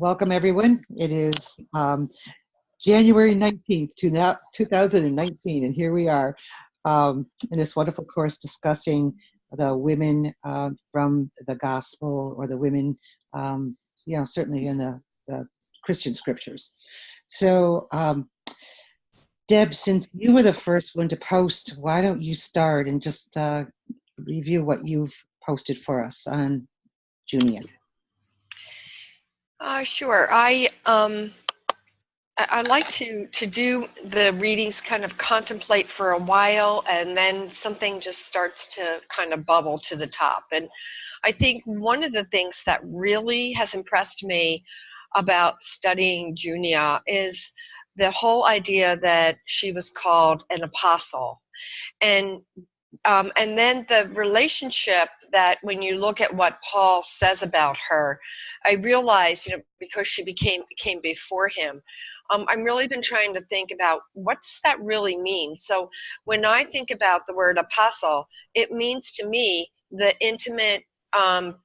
Welcome, everyone. It is January 19th, 2019, and here we are in this wonderful course discussing the women from the gospel, or the women, certainly in the Christian scriptures. So, Deb, since you were the first one to post, why don't you start and just review what you've posted for us on Junia? Sure. I like to do the readings, kind of contemplate for a while, and then something just starts to kind of bubble to the top. And I think one of the things that really has impressed me about studying Junia is the whole idea that she was called an apostle. And then the relationship that, when you look at what Paul says about her, I realize, because she came before him, I've really been trying to think about what does that really mean. So when I think about the word apostle, it means to me the intimate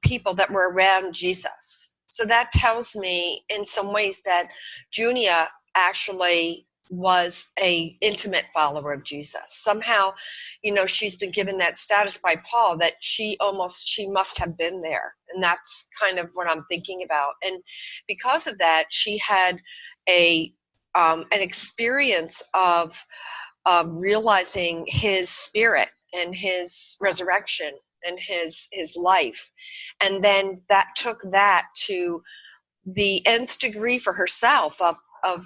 people that were around Jesus. So that tells me in some ways that Junia actually was a intimate follower of Jesus. Somehow, she's been given that status by Paul that she must have been there. And that's kind of what I'm thinking about. And because of that, she had an experience of realizing his spirit and his resurrection and his life. And then that took that to the nth degree for herself of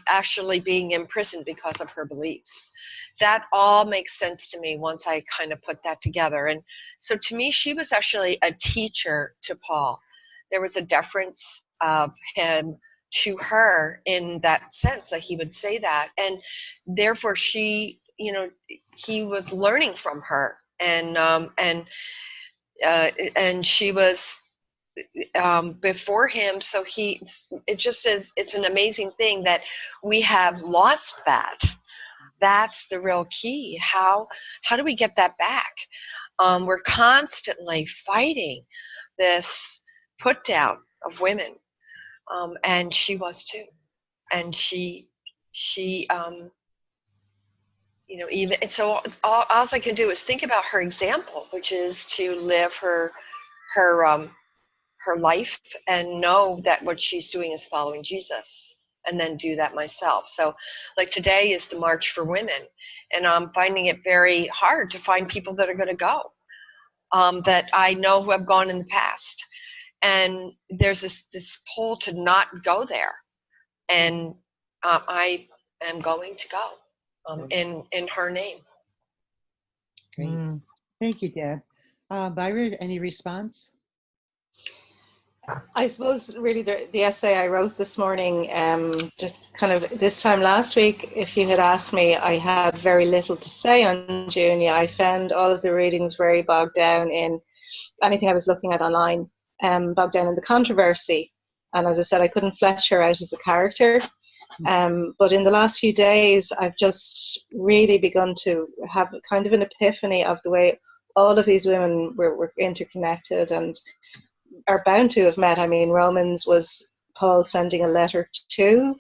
actually being imprisoned because of her beliefs. That all makes sense to me once I kind of put that together. And so to me, she was actually a teacher to Paul. There was a deference of him to her in that sense that he would say that. And therefore he was learning from her. And she was before him. So it's an amazing thing that we have lost that. That's the real key. How do we get that back? We're constantly fighting this put down of women. And she was too. And she even so, all I can do is think about her example, which is to live her life and know that what she's doing is following Jesus, and then do that myself. So like today is the March for Women, and I'm finding it very hard to find people that are going to go, that I know who have gone in the past. And there's this pull to not go there. And I am going to go in her name. Great. Thank you, Deb. Byra, any response? I suppose really the essay I wrote this morning, just kind of this time last week, if you had asked me, I had very little to say on Junia. I found all of the readings very bogged down in anything I was looking at online, bogged down in the controversy. And as I said, I couldn't flesh her out as a character. But in the last few days, I've just really begun to have kind of an epiphany of the way all of these women were interconnected and are bound to have met. I mean, Romans was Paul sending a letter to,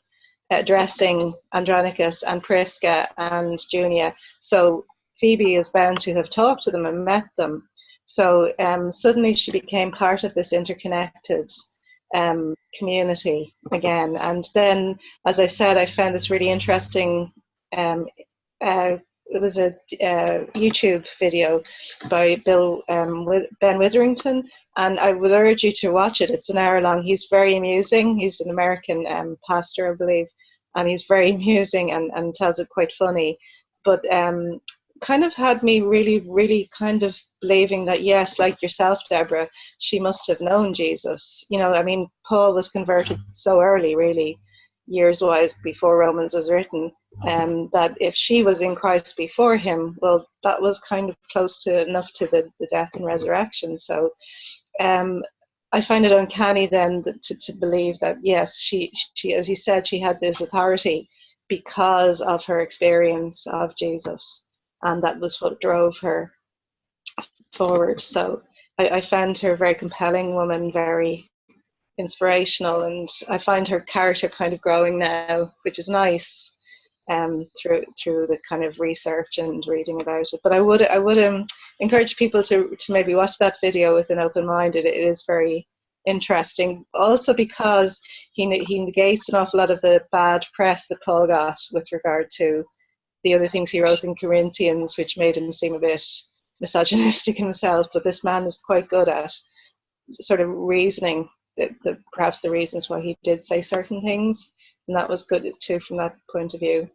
addressing Andronicus and Prisca and Junia. So Phoebe is bound to have talked to them and met them. So suddenly she became part of this interconnected community again. And then, as I said, I found this really interesting, it was a YouTube video by Ben Witherington, and I would urge you to watch it. It's an hour long. He's very amusing. He's an American pastor, I believe, and he's very amusing and tells it quite funny. But kind of had me really, really kind of believing that, yes, like yourself, Deborah, she must have known Jesus. I mean, Paul was converted so early, really, years-wise, before Romans was written, that if she was in Christ before him, well, that was kind of close to enough to the death and resurrection. So I find it uncanny then to believe that, yes, she, as you said, she had this authority because of her experience of Jesus, and that was what drove her forward. So I found her a very compelling woman, very inspirational, and I find her character kind of growing now, which is nice. Through the kind of research and reading about it, but I would encourage people to maybe watch that video with an open mind. It is very interesting, also because he negates an awful lot of the bad press that Paul got with regard to the other things he wrote in Corinthians, which made him seem a bit misogynistic himself. But this man is quite good at sort of reasoning perhaps the reasons why he did say certain things, and that was good too from that point of view.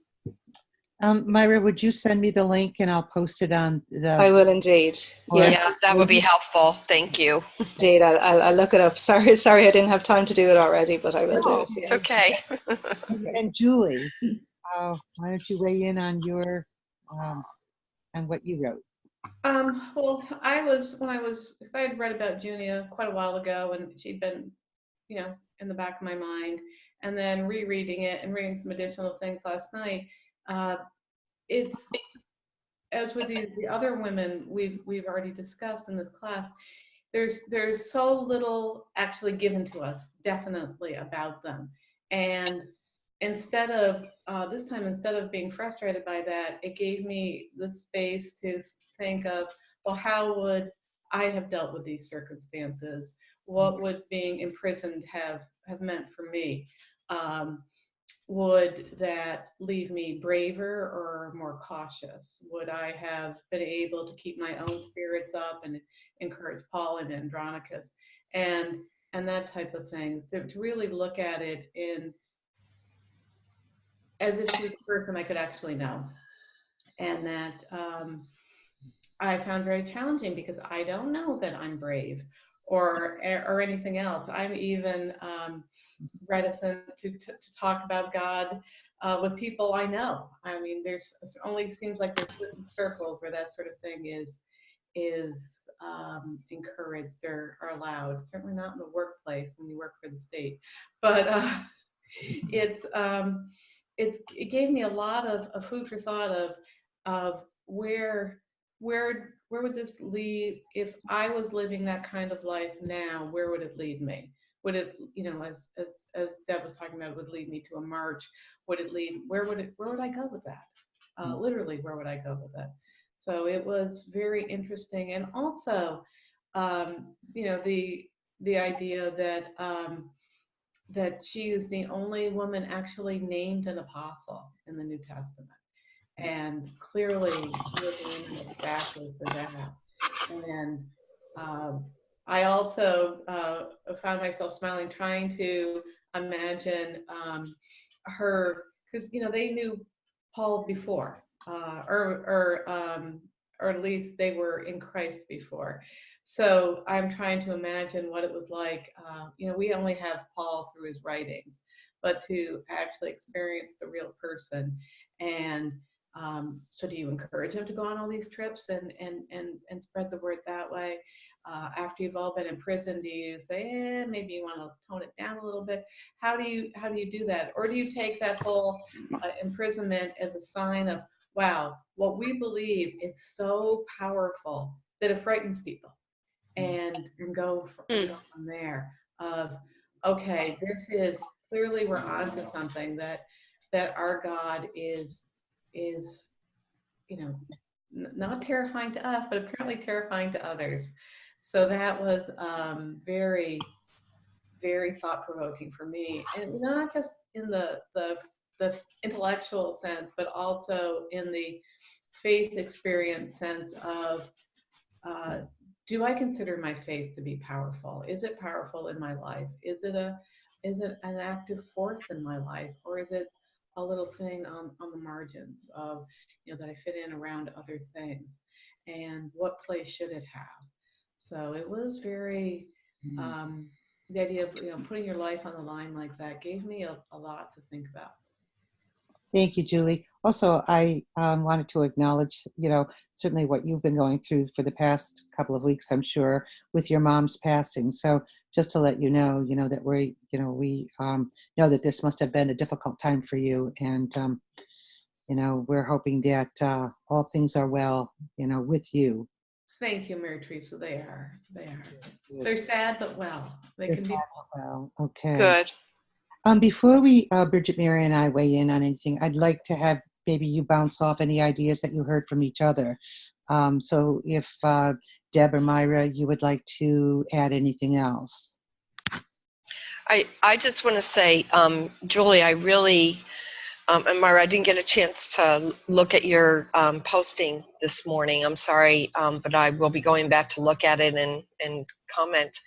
Myra, would you send me the link and I'll post it on the... I will indeed. Yeah, that would be helpful. Thank you. Indeed, I'll look it up. Sorry, I didn't have time to do it already, but I will do it. It's okay. And Julie, why don't you weigh in on your on what you wrote? Well, I had read about Junia quite a while ago, and she'd been, in the back of my mind, and then rereading it and reading some additional things last night. It's, as with the other women we've already discussed in this class, there's so little actually given to us definitely about them, and instead of being frustrated by that, it gave me the space to think of, well, how would I have dealt with these circumstances? What would being imprisoned have meant for me? Would that leave me braver or more cautious? Would I have been able to keep my own spirits up and encourage Paul and Andronicus and that type of things? To really look at it as if she was a person I could actually know. And that I found very challenging, because I don't know that I'm brave or anything else. I'm even reticent to talk about God with people I know. I mean, it only seems like there's certain circles where that sort of thing is encouraged or allowed. It's certainly not in the workplace when you work for the state, but it gave me a lot of food for thought of where would this lead if I was living that kind of life now? Where would it lead me? Would it, as Deb was talking about, would lead me to a march? Would it lead? Where would I go with that? Literally, where would I go with that? So it was very interesting, and also, the idea that she is the only woman actually named an apostle in the New Testament, and clearly living exactly for that. And I also found myself smiling, trying to imagine her, because they knew Paul before, or at least they were in Christ before. So I'm trying to imagine what it was like. We only have Paul through his writings, but to actually experience the real person. And so do you encourage them to go on all these trips and spread the word that way? After you've all been in prison, do you say, maybe you want to tone it down a little bit? How do you do that? Or do you take that whole imprisonment as a sign of, wow, what we believe is so powerful that it frightens people, and go from there of, okay, this is clearly, we're onto something, that our God is not terrifying to us, but apparently terrifying to others. So that was very, very thought-provoking for me, and not just in the intellectual sense, but also in the faith experience sense of, do I consider my faith to be powerful? Is it powerful in my life? Is it an active force in my life, or is it a little thing on the margins of, that I fit in around other things? And what place should it have? So it was very, the idea of, putting your life on the line like that gave me a lot to think about. Thank you, Julie. Also, I wanted to acknowledge, certainly what you've been going through for the past couple of weeks, I'm sure, with your mom's passing. So just to let you know, that we know that this must have been a difficult time for you. And, we're hoping that all things are well, with you. Thank you, Mary Teresa. They are. They are. They're sad but well. They Yes, can be. well, okay. Good. Before we, Bridget, Mary, and I weigh in on anything, I'd like to have maybe you bounce off any ideas that you heard from each other. So if Deb or Myra, you would like to add anything else. I just want to say, Julie, I really, and Myra, I didn't get a chance to look at your posting this morning. I'm sorry, but I will be going back to look at it and comment.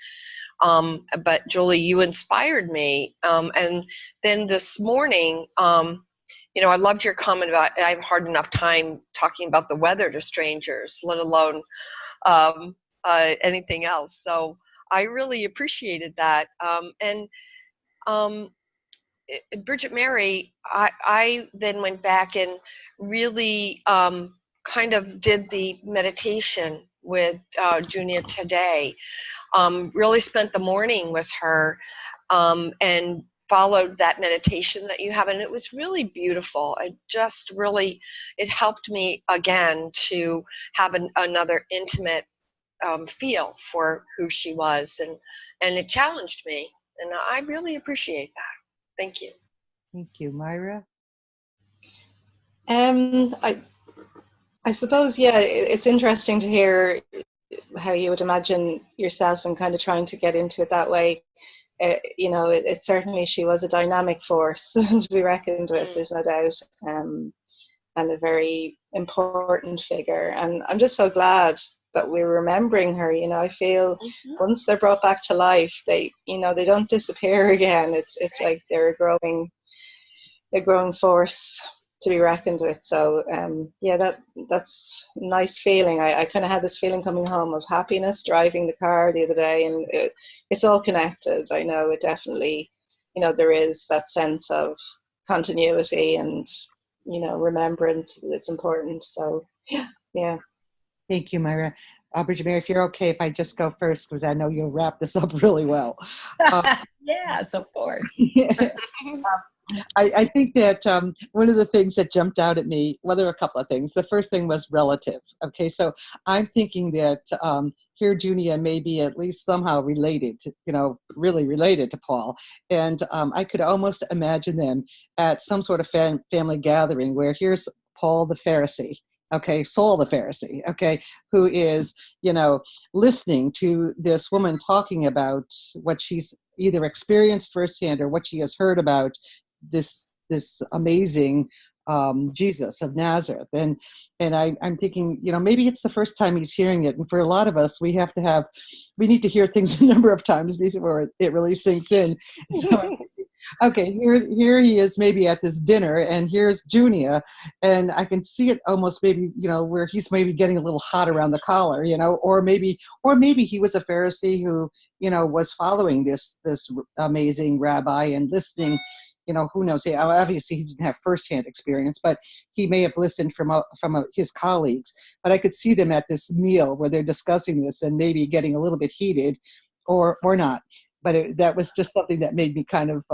But Julie, you inspired me. And then this morning, I loved your comment about I have a hard enough time talking about the weather to strangers, let alone anything else. So I really appreciated that. And Bridget Mary, I then went back and really kind of did the meditation with Junia today. Really spent the morning with her and followed that meditation that you have, and it was really beautiful. It helped me again to have another intimate feel for who she was, and it challenged me, and I really appreciate that. Thank you. Thank you, Myra. I suppose, yeah, it's interesting to hear how you would imagine yourself and kind of trying to get into it that way. It certainly, she was a dynamic force to be reckoned with, there's no doubt, and a very important figure. And I'm just so glad that we're remembering her. I feel once they're brought back to life, they don't disappear again. It's like they're a growing force to be reckoned with. So that's a nice feeling. I kind of had this feeling coming home of happiness driving the car the other day, and it's all connected. I know it definitely, there is that sense of continuity and remembrance that's important. So yeah. Thank you, Myra. Bridget Mary, if you're okay, if I just go first, because I know you'll wrap this up really well. Yes, of course. I think that one of the things that jumped out at me, well, there are a couple of things. The first thing was relative. Okay, so I'm thinking that here Junia may be at least somehow related to, really related to Paul. And I could almost imagine them at some sort of family gathering where here's Paul the Pharisee. Okay, Saul the Pharisee, okay, who is, listening to this woman talking about what she's either experienced firsthand or what she has heard about this amazing Jesus of Nazareth. And I'm thinking, maybe it's the first time he's hearing it. And for a lot of us, we need to hear things a number of times before it really sinks in. So okay, here he is maybe at this dinner, and here's Junia, and I can see it almost maybe, where he's maybe getting a little hot around the collar, or maybe he was a Pharisee who, was following this amazing rabbi and listening, who knows? Obviously he didn't have firsthand experience, but he may have listened from his colleagues. But I could see them at this meal where they're discussing this and maybe getting a little bit heated, or not. But that was just something that made me kind of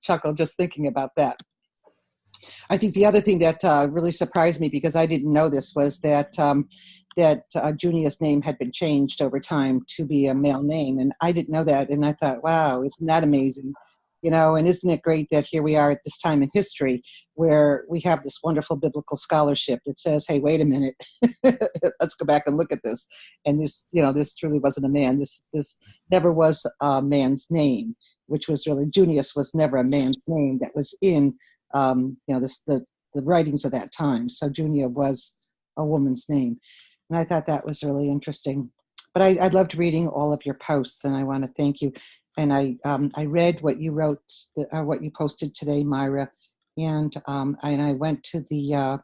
chuckle just thinking about that. I think the other thing that really surprised me, because I didn't know this, was that Junia's name had been changed over time to be a male name, and I didn't know that. And I thought, wow, isn't that amazing? And isn't it great that here we are at this time in history where we have this wonderful biblical scholarship that says, hey, wait a minute, let's go back and look at this. And this, this truly wasn't a man. This never was a man's name, which was really, Junius was never a man's name that was in, the writings of that time. So Junia was a woman's name. And I thought that was really interesting. But I loved reading all of your posts, and I want to thank you. And I read what you wrote, what you posted today, Myra, and I went to the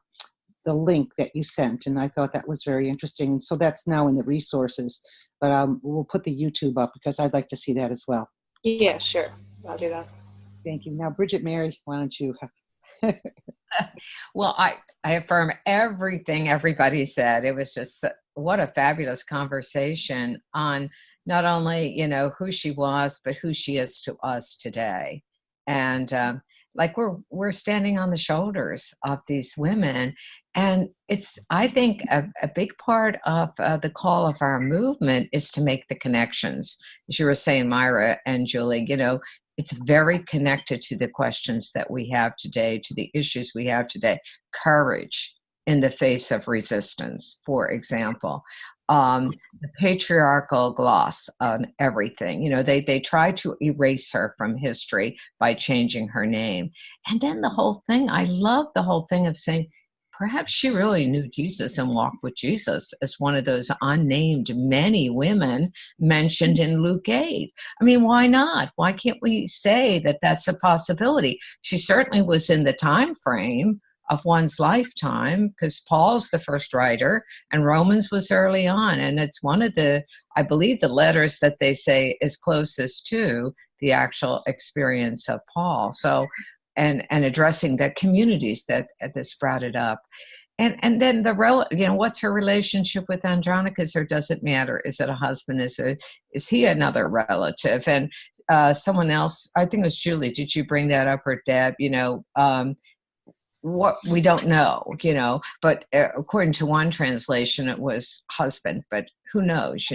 link that you sent, and I thought that was very interesting. So that's now in the resources, but we'll put the YouTube up because I'd like to see that as well. Yeah, sure, I'll do that. Thank you. Now, Bridget Mary, why don't you? Well, I affirm everything everybody said. It was just what a fabulous conversation on not only, who she was, but who she is to us today. And like we're standing on the shoulders of these women, and it's, I think, a big part of the call of our movement is to make the connections. As you were saying, Myra and Julie, it's very connected to the questions that we have today, to the issues we have today. Courage in the face of resistance, for example. The patriarchal gloss on everything. They try to erase her from history by changing her name. And then the whole thing, I love the whole thing of saying, perhaps she really knew Jesus and walked with Jesus as one of those unnamed many women mentioned in Luke 8. I mean, why not? Why can't we say that that's a possibility? She certainly was in the time frame of one's lifetime, because Paul's the first writer and Romans was early on. And it's one of the, I believe, the letters that they say is closest to the actual experience of Paul. So, and addressing the communities that sprouted up. And then what's her relationship with Andronicus, or does it matter? Is it a husband? Is he another relative? And someone else, I think it was Julie, did you bring that up, or Deb? What we don't know, but according to one translation, it was husband, but who knows,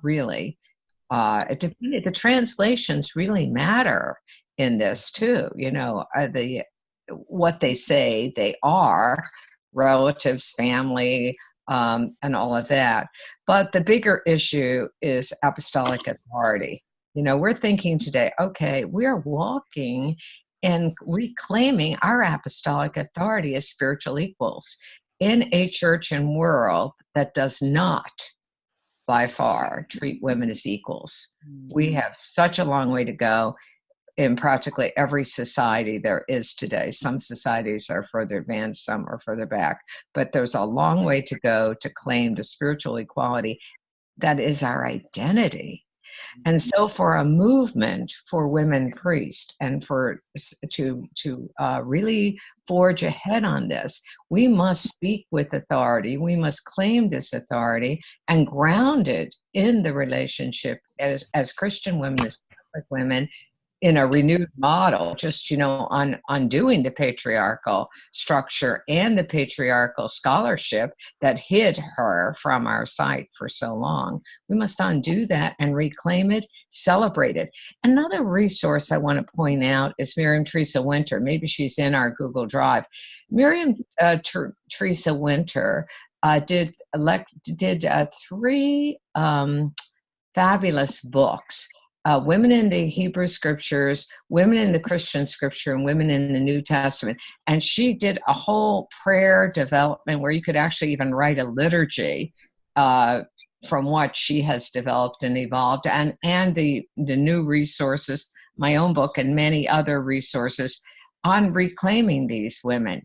really. The translations really matter in this too, what they say they are, relatives, family, and all of that. But the bigger issue is apostolic authority. We're thinking today, okay, we're walking and reclaiming our apostolic authority as spiritual equals in a church and world that does not, by far, treat women as equals. We have such a long way to go in practically every society there is today. Some societies are further advanced, some are further back, but there's a long way to go to claim the spiritual equality that is our identity. And so for a movement for women priests and to really forge ahead on this, we must speak with authority. We must claim this authority and ground it in the relationship as Christian women, as Catholic women, in a renewed model, just, undoing the patriarchal structure and the patriarchal scholarship that hid her from our sight for so long. We must undo that and reclaim it, celebrate it. Another resource I want to point out is Miriam Teresa Winter. Maybe she's in our Google Drive. Miriam Teresa Winter did 3 fabulous books. Women in the Hebrew Scriptures, Women in the Christian Scripture, and Women in the New Testament. And she did a whole prayer development where you could actually even write a liturgy from what she has developed and evolved, and the new resources, my own book and many other resources on reclaiming these women.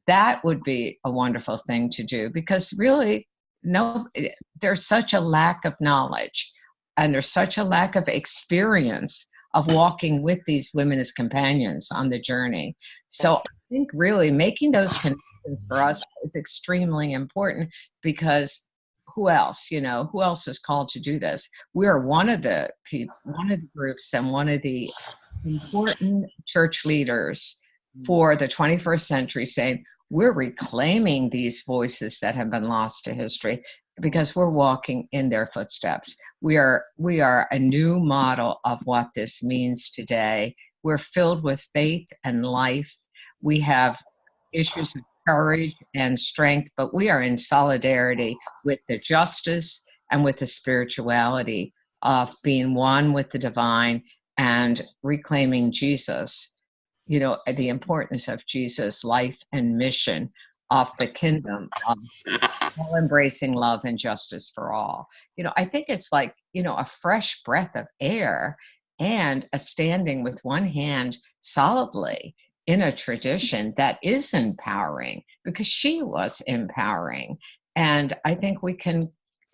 That would be a wonderful thing to do, because really, there's such a lack of knowledge. And there's such a lack of experience of walking with these women as companions on the journey. So I think really making those connections for us is extremely important, because who else is called to do this? We are one of the groups and one of the important church leaders for the 21st century, saying we're reclaiming these voices that have been lost to history, because we're walking in their footsteps. We are a new model of what this means today. We're filled with faith and life. We have issues of courage and strength, but we are in solidarity with the justice and with the spirituality of being one with the divine and reclaiming Jesus, the importance of Jesus' life and mission of the kingdom of all embracing love and justice for all. I think it's like, a fresh breath of air and a standing with one hand solidly in a tradition that is empowering, because she was empowering. And I think we can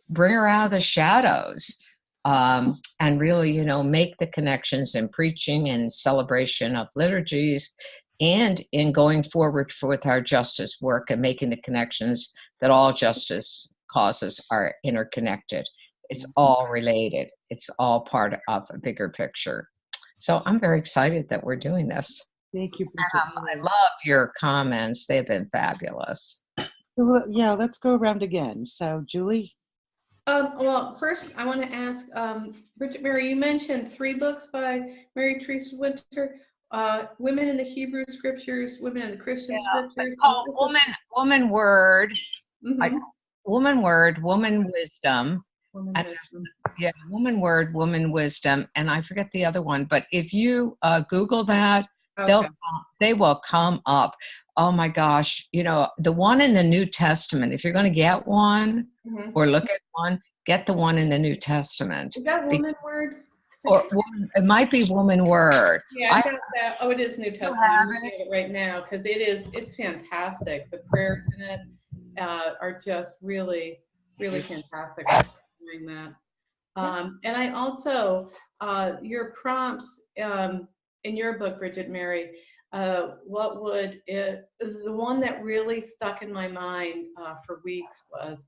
bring her out of the shadows and really, make the connections in preaching and celebration of liturgies, and in going forward with our justice work and making the connections that all justice causes are interconnected. It's all related. It's all part of a bigger picture. So I'm very excited that we're doing this. Thank you, I Bridget. love your comments. They've been fabulous. Well, yeah, let's go around again. So, Julie? Well, first I want to ask Bridget Mary, you mentioned 3 books by Mary Teresa Winter, Women in the Hebrew Scriptures, Women in the Christian Scriptures. It's called Woman Word. Mm-hmm. Woman Word, Woman Wisdom. Woman And Wisdom. yeah, Woman Word, Woman Wisdom, and I forget the other one. But if you Google that, Okay. they will come up. Oh my gosh, the one in the New Testament. If you're going to get one Mm-hmm. or look at one, get the one in the New Testament. Is that Woman Word? Or it might be Woman Word. Yeah, I got that. Oh, it is New Testament. I'm looking at it right now because it's fantastic. The prayers in it are just really, really fantastic. I'm doing that. And I also, your prompts in your book, Bridget Mary, the one that really stuck in my mind for weeks was,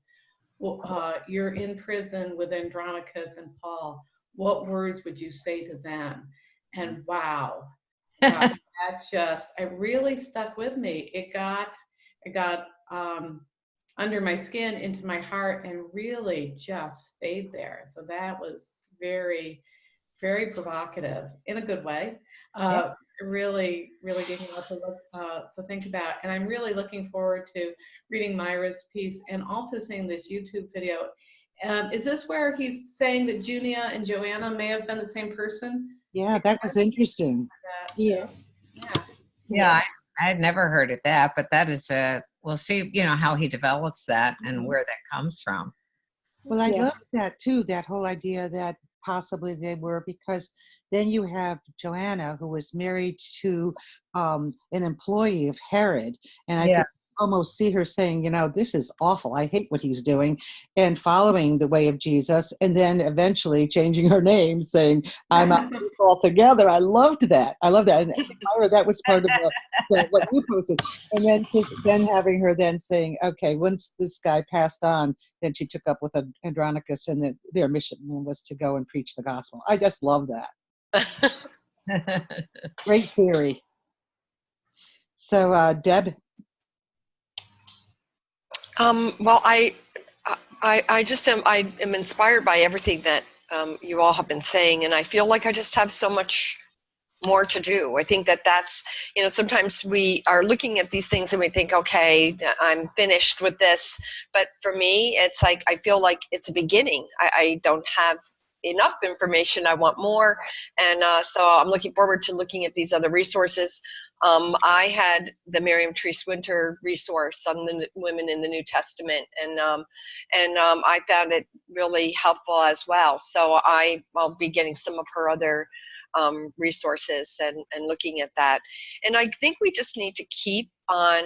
you're in prison with Andronicus and Paul. What words would you say to them? And wow, that it really stuck with me. It got under my skin, into my heart, and really just stayed there. So that was very, very provocative in a good way. Really, really gave me a lot to think about. And I'm really looking forward to reading Myra's piece and also seeing this YouTube video. Is this where he's saying that Junia and Joanna may have been the same person? Yeah, that was interesting. Yeah. Yeah, I had never heard of that, but that is we'll see, how he develops that and where that comes from. Well, I Yeah. love that too, that whole idea that possibly they were, because then you have Joanna, who was married to an employee of Herod, and I Yeah. could almost see her saying, this is awful. I hate what he's doing, and following the way of Jesus, and then eventually changing her name, saying, I'm out of this altogether. I loved that. I love that. And I think, Myra, that was part of what you posted. And then having her then saying, okay, once this guy passed on, then she took up with Andronicus, and their mission was to go and preach the gospel. I just love that. Great theory. So, Deb? Well, I just am inspired by everything that you all have been saying, and I feel like I just have so much more to do. I think that's, sometimes we are looking at these things and we think, okay, I'm finished with this. But for me, it's like, I feel like it's a beginning. I don't have enough information. I want more. And so I'm looking forward to looking at these other resources. I had the Miriam Treese Winter resource on the women in the New Testament, and I found it really helpful as well. So I'll be getting some of her other resources and looking at that. And I think we just need to keep on.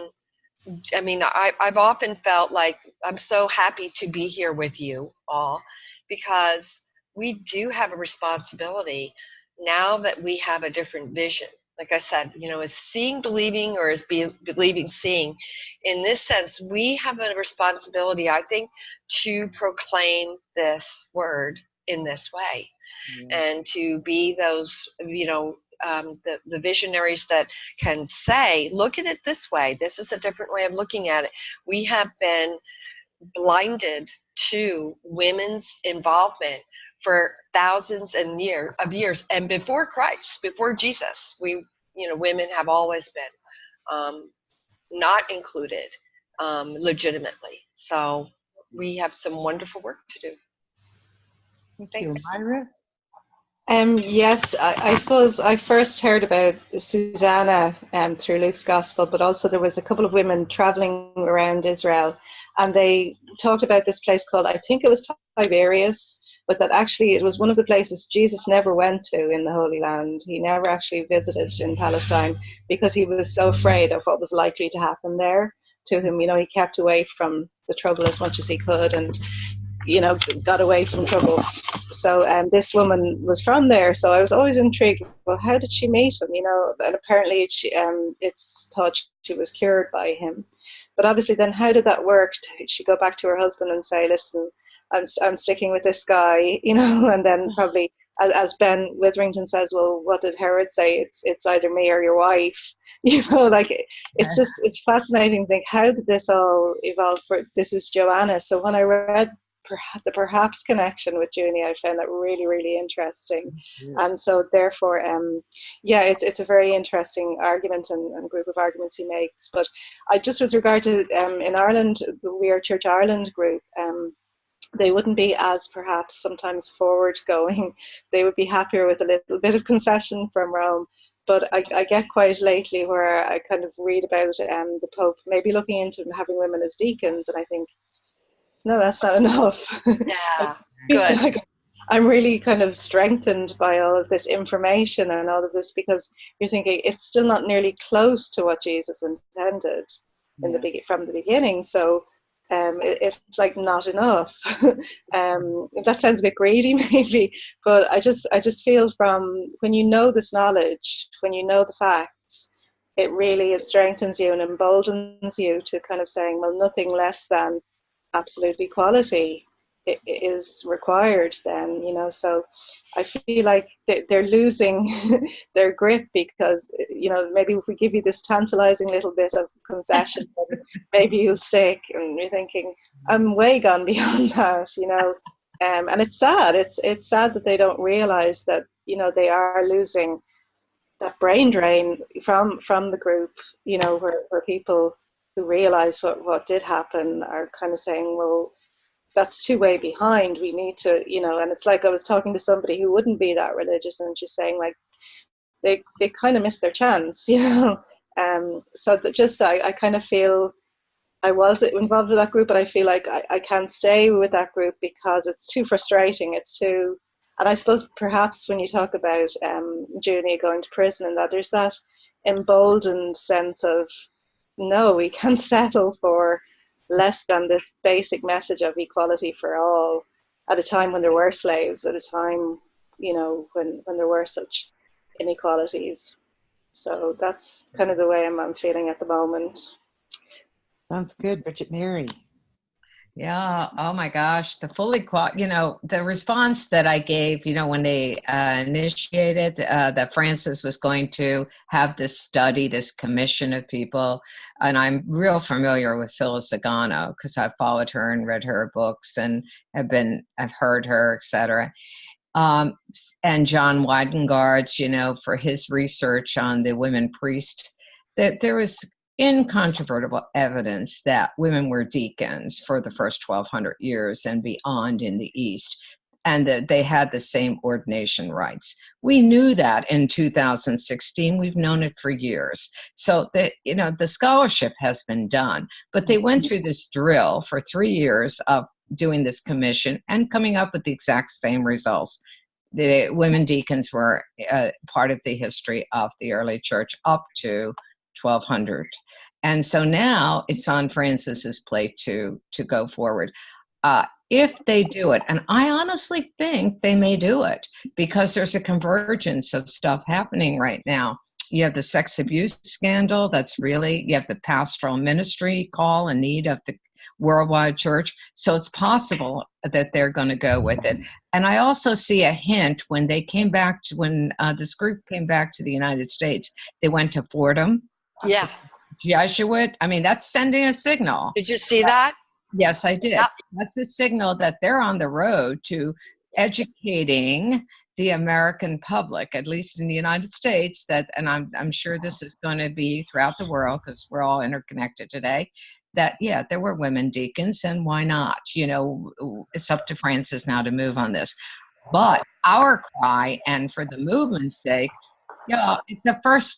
I mean, I've often felt like I'm so happy to be here with you all, because we do have a responsibility now that we have a different vision. Like I said, is seeing believing, or is believing seeing? In this sense, we have a responsibility, I think, to proclaim this word in this way. And to be those, the visionaries that can say, look at it this way. This is a different way of looking at it. We have been blinded to women's involvement for thousands of years. And before Christ, before Jesus, women have always been not included legitimately. So we have some wonderful work to do. Thank you. Myra? Yes, I suppose I first heard about Susanna through Luke's Gospel, but also there was a couple of women traveling around Israel, and they talked about this place called, I think it was Tiberias, but that actually it was one of the places Jesus never went to in the Holy Land. He never actually visited in Palestine because he was so afraid of what was likely to happen there to him. He kept away from the trouble as much as he could, and got away from trouble. So this woman was from there, so I was always intrigued. Well, how did she meet him? And apparently it's thought she was cured by him. But obviously, then how did that work? Did she go back to her husband and say, "Listen, I'm sticking with this guy," and then probably as Ben Witherington says, well, what did Herod say? It's either me or your wife. You know, like it's fascinating to think, how did this all evolve? This is Joanna. So when I read the perhaps connection with Junie, I found that really, really interesting. And so therefore, it's a very interesting argument and group of arguments he makes. But I just, with regard to in Ireland, we are Church Ireland group. They wouldn't be as perhaps sometimes forward going. They would be happier with a little bit of concession from Rome. But I get quite lately where I kind of read about the Pope maybe looking into having women as deacons, and I think, no, that's not enough. Yeah, good. Like, I'm really kind of strengthened by all of this information and all of this, because you're thinking it's still not nearly close to what Jesus intended from the beginning. So it's like not enough. That sounds a bit greedy, maybe, but I just feel, from when you know this knowledge, when you know the facts, it strengthens you and emboldens you to kind of saying, well, nothing less than absolute equality is required then, you know. So I feel like they're losing their grip, because, you know, maybe if we give you this tantalizing little bit of concession, maybe you'll stick. And you're thinking, I'm way gone beyond that, you know. And it's sad. It's sad that they don't realize that, you know, they are losing that brain drain from the group, you know, where people who realize what did happen are kind of saying, well, that's too way behind. We need to, you know. And it's like, I was talking to somebody who wouldn't be that religious, and she's saying, like, they kind of missed their chance, you know. So I kind of feel I was involved with that group, but I feel like I can't stay with that group because it's too frustrating. It's too, and I suppose perhaps when you talk about Junie going to prison and that, there's that emboldened sense of, no, we can't settle for less than this basic message of equality for all at a time when there were slaves, at a time, you know, when there were such inequalities. So that's kind of the way I'm feeling at the moment. Sounds good. Bridget Mary. Yeah. Oh my gosh. The the response that I gave, you know, when they initiated that Francis was going to have this study, this commission of people. And I'm real familiar with Phyllis Zagano because I've followed her and read her books and I've heard her, etc. And John Weidengard's, you know, for his research on the women priest, that there was incontrovertible evidence that women were deacons for the first 1200 years and beyond in the East, and that they had the same ordination rights. We knew that in 2016. We've known it for years. So that, you know, the scholarship has been done, but they went through this drill for 3 years of doing this commission and coming up with the exact same results. The women deacons were part of the history of the early church up to 1200. And so now it's on Francis's plate to go forward. If they do it, and I honestly think they may do it, because there's a convergence of stuff happening right now. You have the sex abuse scandal, you have the pastoral ministry call and need of the worldwide church. So it's possible that they're going to go with it. And I also see a hint when this group came back to the United States, they went to Fordham. Yeah. Jesuit. I mean, that's sending a signal. Did you see that? Yes, I did. Yep. That's a signal that they're on the road to educating the American public, at least in the United States, and I'm sure this is going to be throughout the world because we're all interconnected today, that, yeah, there were women deacons, and why not? You know, it's up to Francis now to move on this. But our cry, and for the movement's sake, yeah, it's a first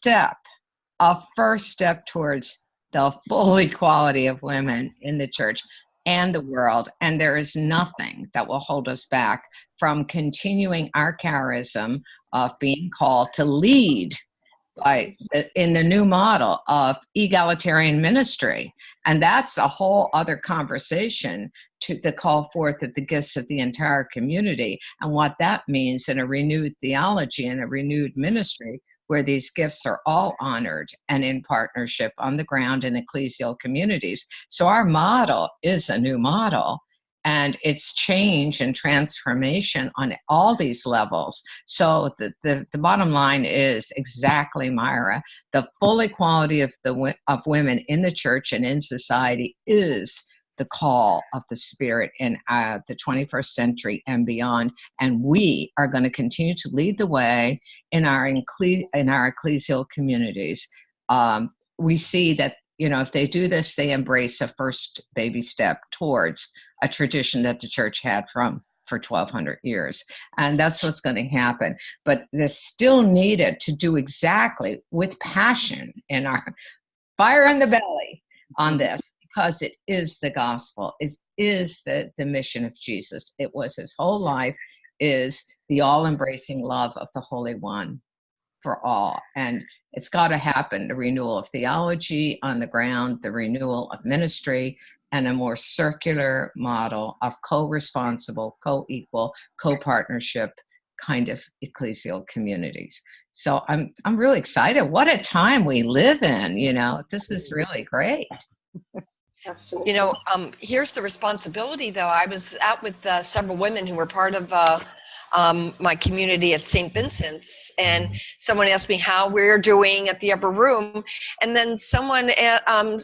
step towards the full equality of women in the church and the world. And there is nothing that will hold us back from continuing our charism of being called to lead in the new model of egalitarian ministry. And that's a whole other conversation to the call forth of the gifts of the entire community and what that means in a renewed theology and a renewed ministry, where these gifts are all honored and in partnership on the ground in ecclesial communities. So our model is a new model. And it's change and transformation on all these levels. So the bottom line is exactly, Myra, the full equality of women in the church and in society is the call of the Spirit in the 21st century and beyond. And we are going to continue to lead the way in our ecclesial communities. We see that, if they do this, they embrace a first baby step towards a tradition that the church had for 1,200 years. And that's what's going to happen. But there's still needed to do exactly with passion in our fire in the belly on this, because it is the gospel. It is the mission of Jesus. It was his whole life, is the all-embracing love of the Holy One for all. And it's got to happen, the renewal of theology on the ground, the renewal of ministry, and a more circular model of co-responsible, co-equal, co-partnership kind of ecclesial communities. So I'm really excited. What a time we live in, This is really great. Absolutely. Here's the responsibility, though. I was out with several women who were part of my community at St. Vincent's, and someone asked me how we're doing at the upper room, and then someone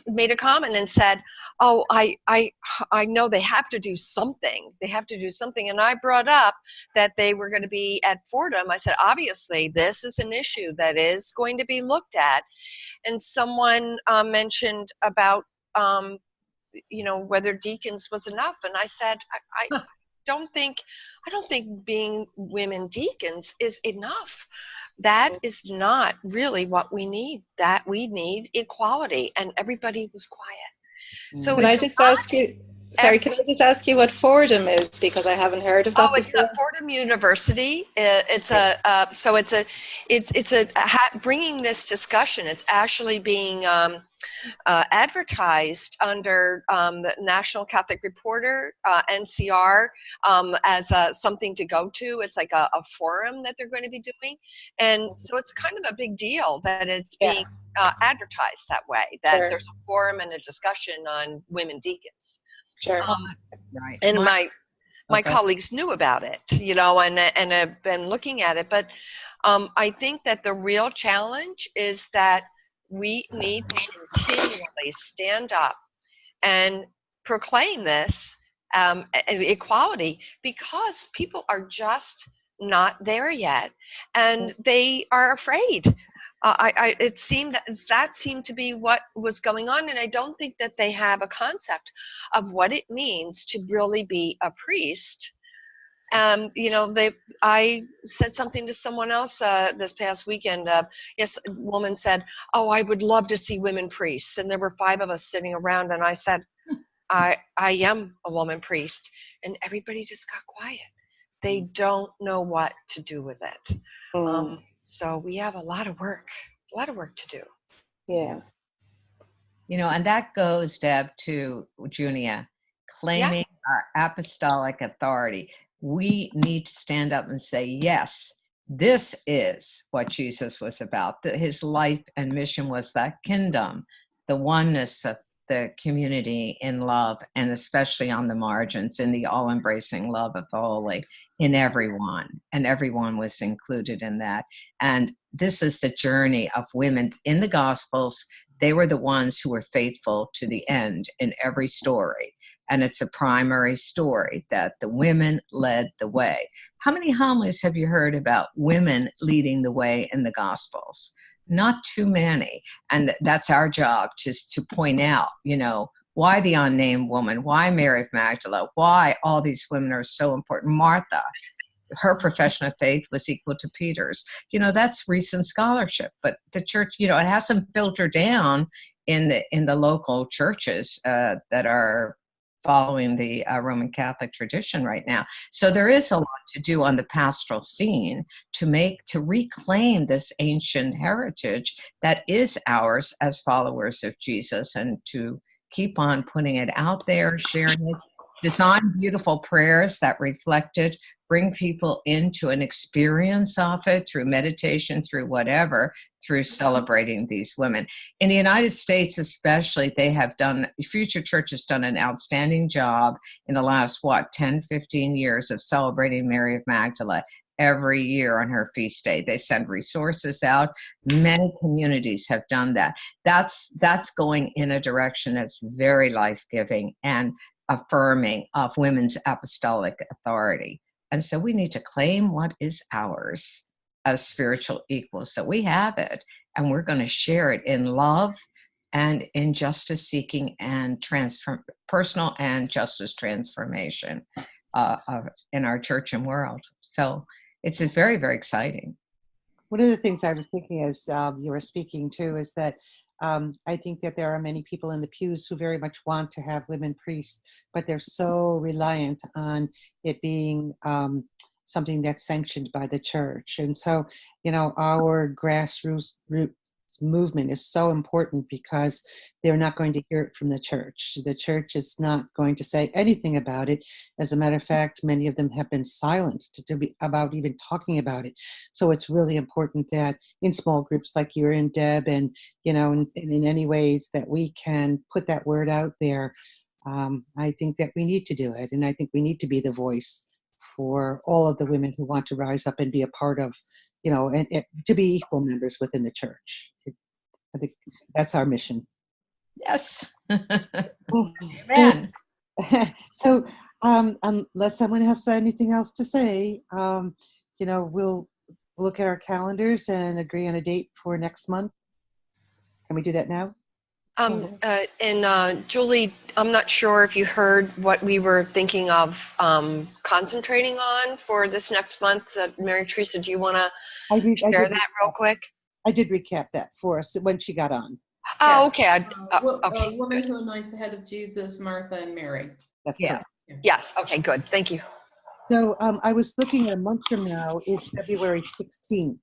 made a comment and said, "Oh, I know they have to do something. They have to do something." And I brought up that they were going to be at Fordham. I said, "Obviously, this is an issue that is going to be looked at." And someone mentioned about whether deacons was enough, and I said, I don't think being women deacons is enough. That is not really what we need. That we need equality, and everybody was quiet. So can I just ask you? Sorry, can I just ask you what Fordham is, because I haven't heard of that before? It's Fordham University. Bringing this discussion. It's actually being advertised under the National Catholic Reporter, NCR, as something to go to. It's like a forum that they're going to be doing, and so it's kind of a big deal that it's being advertised that way. That there's a forum and a discussion on women deacons. Sure. Right. And my colleagues knew about it, and have been looking at it. But I think that the real challenge is that we need to continually stand up and proclaim this equality, because people are just not there yet, and they are afraid. It seemed that seemed to be what was going on, and I don't think that they have a concept of what it means to really be a priest. I said something to someone else this past weekend. Yes, a woman said, "Oh, I would love to see women priests," and there were 5 of us sitting around, and I said, "I am a woman priest," and everybody just got quiet. They don't know what to do with it. So we have a lot of work to do. Yeah. And that goes, Deb, to Junia, claiming our apostolic authority. We need to stand up and say, yes, this is what Jesus was about. His life and mission was that kingdom, the oneness of the community in love, and especially on the margins, in the all-embracing love of the holy in everyone. And everyone was included in that. And this is the journey of women in the Gospels. They were the ones who were faithful to the end in every story. And it's a primary story that the women led the way. How many homilies have you heard about women leading the way in the Gospels? Not too many. And that's our job, just to point out, why the unnamed woman, why Mary of Magdala, why all these women are so important. Martha, her profession of faith was equal to Peter's. That's recent scholarship, but the church, it hasn't filtered down in the local churches that are following the Roman Catholic tradition right now. So there is a lot to do on the pastoral scene to reclaim this ancient heritage that is ours as followers of Jesus, and to keep on putting it out there, sharing it, design beautiful prayers that reflect it, bring people into an experience of it through meditation, through whatever, through celebrating these women. In the United States, especially, Future Church has done an outstanding job in the last, 10, 15 years of celebrating Mary of Magdala every year on her feast day. They send resources out. Many communities have done that. That's going in a direction that's very life-giving and affirming of women's apostolic authority. And so we need to claim what is ours as spiritual equals. So we have it, and we're going to share it in love and in justice seeking and personal and justice transformation in our church and world. So it's very, very exciting. One of the things I was thinking as you were speaking too is that I think that there are many people in the pews who very much want to have women priests, but they're so reliant on it being something that's sanctioned by the church. And so, our grassroots movement is so important because they're not going to hear it from the church. The church is not going to say anything about it. As a matter of fact, many of them have been silenced about even talking about it. So it's really important that in small groups like you're in, Deb, and and in any ways that we can put that word out there. I think that we need to do it, and I think we need to be the voice for all of the women who want to rise up and be a part of, and to be equal members within the church. I think that's our mission. Yes. Amen. So, unless someone has anything else to say, we'll look at our calendars and agree on a date for next month. Can we do that now? Julie, I'm not sure if you heard what we were thinking of concentrating on for this next month. Mary Teresa, do you want to share that real quick? I did recap that for us when she got on. Oh, okay. A woman who anoints the head of Jesus, Martha and Mary. That's correct. Yes. Okay, good. Thank you. So I was looking at a month from now is February 16th.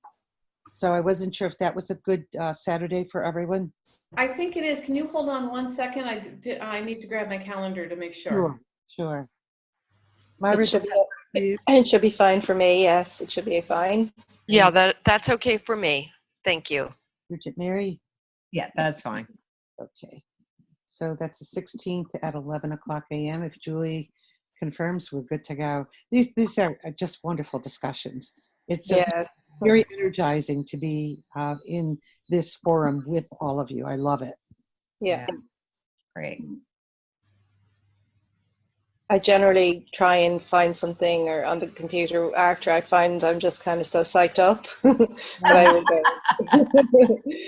So I wasn't sure if that was a good Saturday for everyone. I think it is. Can you hold on 1 second? I need to grab my calendar to make sure. Sure. It should be fine for me. Yes, it should be fine. Yeah, that's okay for me. Thank you. Bridget, Mary? Yeah, that's fine. Okay. So that's the 16th at 11 o'clock a.m. If Julie confirms, we're good to go. These are just wonderful discussions. It's just very energizing to be in this forum with all of you. I love it. Yeah. Great. I generally try and find something or on the computer after I find I'm just kind of so psyched up. But I will go.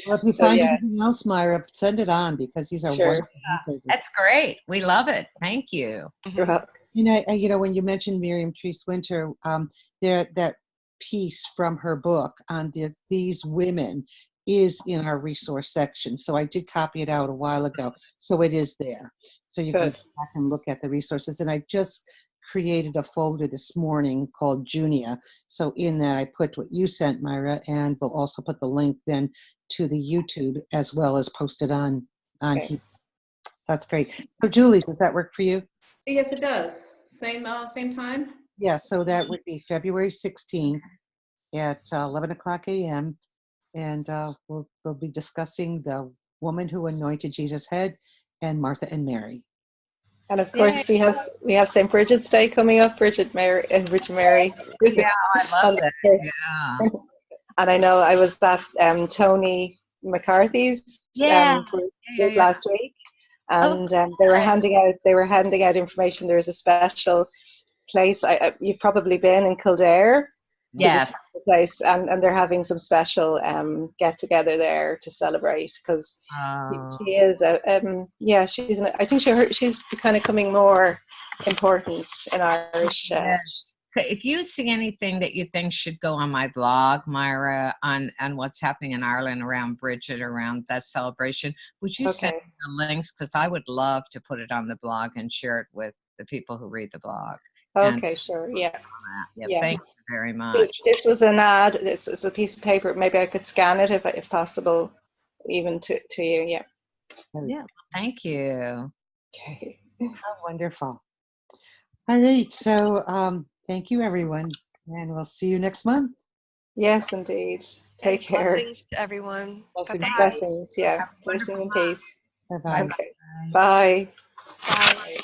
Well, if you find anything else, Myra, send it on because these are wonderful messages. That's great. We love it. Thank you. When you mentioned Miriam Treese Winter, that piece from her book on these women is in our resource section. So I did copy it out a while ago. So it is there. So you can go back and look at the resources. And I just created a folder this morning called Junia. So in that I put what you sent, Myra, and we'll also put the link then to the YouTube as well as post it on here. So that's great. So Julie, does that work for you? Yes, it does. Same time? Yeah, so that would be February 16th at 11 o'clock a.m. And we'll be discussing the woman who anointed Jesus' head and Martha and Mary. And of course, we have St. Bridget's Day coming up. Bridget Mary. Yeah, I love that. Yeah. And I know I was at Tony McCarthy's last week, and they were handing out information. There was a special place. You've probably been in Kildare. Yes. Place, and they're having some special get together there to celebrate because she is I think she's kind of becoming more important in Irish. If you see anything that you think should go on my blog, Myra, on what's happening in Ireland around Bridget, around that celebration, would you send me the links? Because I would love to put it on the blog and share it with the people who read the blog. Okay, sure. Yeah. Thank you very much. This was an ad. This was a piece of paper. Maybe I could scan it if possible, even to you. Yeah. Yeah. Thank you. Okay. How wonderful. All right. So thank you, everyone. And we'll see you next month. Yes, indeed. Take And care. blessings to everyone. Blessings. Bye-bye. Blessings. Yeah. Have a Blessing wonderful and peace. Bye-bye. Okay. Bye. Bye.